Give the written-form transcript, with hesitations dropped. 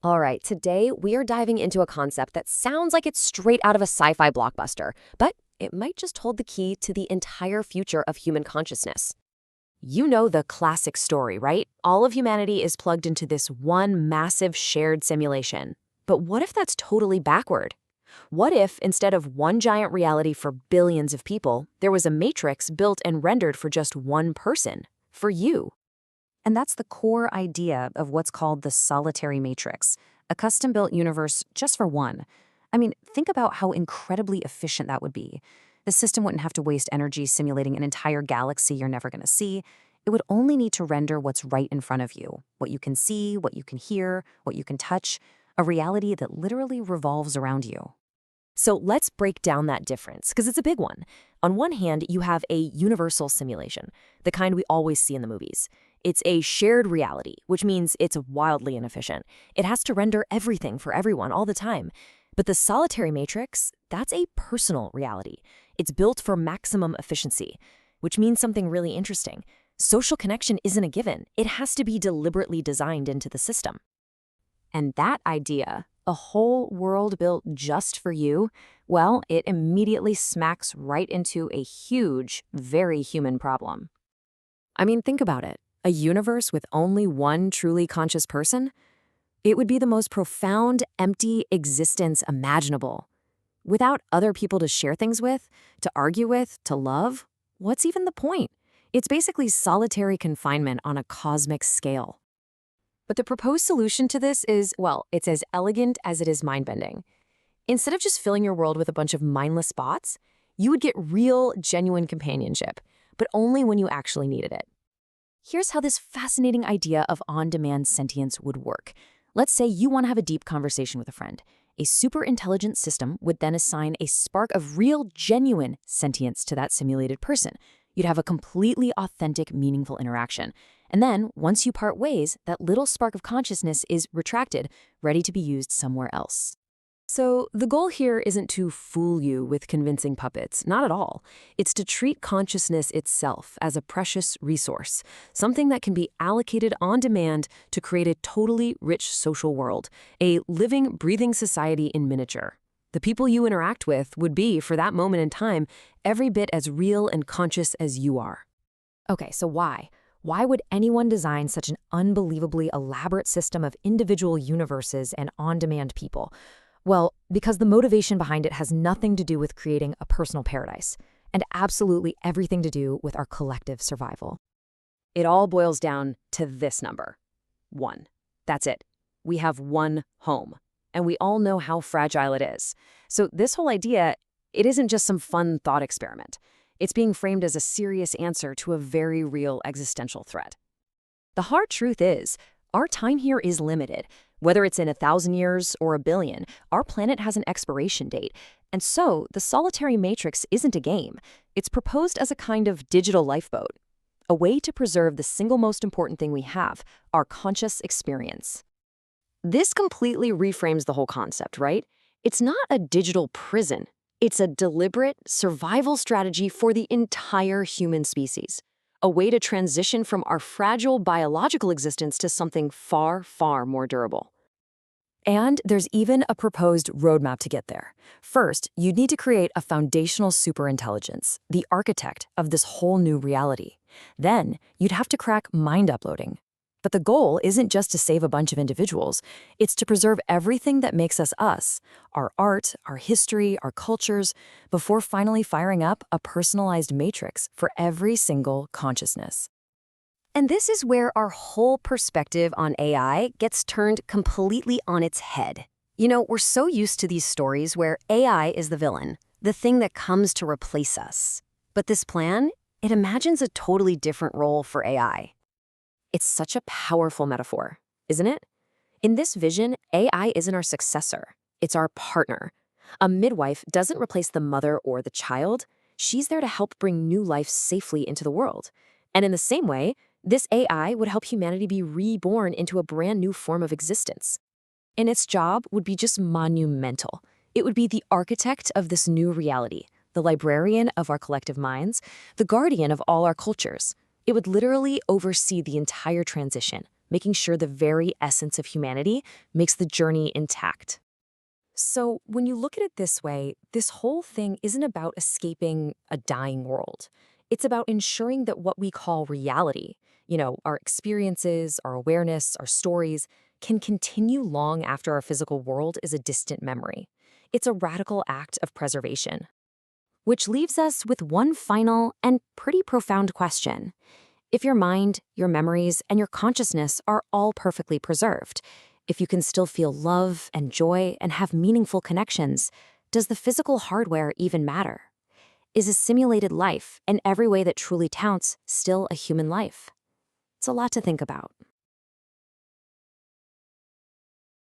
All right, today we are diving into a concept that sounds like it's straight out of a sci-fi blockbuster, but it might just hold the key to the entire future of human consciousness. You know the classic story, right? All of humanity is plugged into this one massive shared simulation. But what if that's totally backward? What if, instead of one giant reality for billions of people, there was a matrix built and rendered for just one person, for you? And that's the core idea of what's called the solitary matrix, a custom-built universe just for one. I mean, think about how incredibly efficient that would be. The system wouldn't have to waste energy simulating an entire galaxy you're never going to see. It would only need to render what's right in front of you, what you can see, what you can hear, what you can touch, a reality that literally revolves around you. So let's break down that difference, because it's a big one. On one hand, you have a universal simulation, the kind we always see in the movies. It's a shared reality, which means it's wildly inefficient. It has to render everything for everyone all the time. But the solitary matrix, that's a personal reality. It's built for maximum efficiency, which means something really interesting. Social connection isn't a given. It has to be deliberately designed into the system. And that idea, a whole world built just for you, well, it immediately smacks right into a huge, very human problem. I mean, think about it. A universe with only one truly conscious person? It would be the most profound, empty existence imaginable. Without other people to share things with, to argue with, to love, what's even the point? It's basically solitary confinement on a cosmic scale. But the proposed solution to this is, well, it's as elegant as it is mind-bending. Instead of just filling your world with a bunch of mindless bots, you would get real, genuine companionship, but only when you actually needed it. Here's how this fascinating idea of on-demand sentience would work. Let's say you want to have a deep conversation with a friend. A superintelligent system would then assign a spark of real, genuine sentience to that simulated person. You'd have a completely authentic, meaningful interaction. And then, once you part ways, that little spark of consciousness is retracted, ready to be used somewhere else. So the goal here isn't to fool you with convincing puppets, not at all. It's to treat consciousness itself as a precious resource, something that can be allocated on demand to create a totally rich social world, a living, breathing society in miniature. The people you interact with would be, for that moment in time, every bit as real and conscious as you are. Okay, so why? Why would anyone design such an unbelievably elaborate system of individual universes and on-demand people? Well, because the motivation behind it has nothing to do with creating a personal paradise, and absolutely everything to do with our collective survival. It all boils down to this number: 1. That's it. We have one home, and we all know how fragile it is. So this whole idea, it isn't just some fun thought experiment. It's being framed as a serious answer to a very real existential threat. The hard truth is, our time here is limited. Whether it's in 1,000 years or 1,000,000,000, our planet has an expiration date. And so, the solitary matrix isn't a game. It's proposed as a kind of digital lifeboat, a way to preserve the single most important thing we have, our conscious experience. This completely reframes the whole concept, right? It's not a digital prison. It's a deliberate survival strategy for the entire human species. A way to transition from our fragile biological existence to something far, far more durable. And there's even a proposed roadmap to get there. First, you'd need to create a foundational superintelligence, the architect of this whole new reality. Then, you'd have to crack mind uploading. But the goal isn't just to save a bunch of individuals. It's to preserve everything that makes us us, our art, our history, our cultures, before finally firing up a personalized matrix for every single consciousness. And this is where our whole perspective on AI gets turned completely on its head. You know, we're so used to these stories where AI is the villain, the thing that comes to replace us. But this plan, it imagines a totally different role for AI. It's such a powerful metaphor, isn't it? In this vision, AI isn't our successor. It's our partner. A midwife doesn't replace the mother or the child. She's there to help bring new life safely into the world. And in the same way, this AI would help humanity be reborn into a brand new form of existence. And its job would be just monumental. It would be the architect of this new reality, the librarian of our collective minds, the guardian of all our cultures. It would literally oversee the entire transition, making sure the very essence of humanity makes the journey intact. So, when you look at it this way, this whole thing isn't about escaping a dying world. It's about ensuring that what we call reality, our experiences, our awareness, our stories, can continue long after our physical world is a distant memory. It's a radical act of preservation. Which leaves us with one final and pretty profound question. If your mind, your memories, and your consciousness are all perfectly preserved, if you can still feel love and joy and have meaningful connections, does the physical hardware even matter? Is a simulated life, in every way that truly counts, still a human life? It's a lot to think about.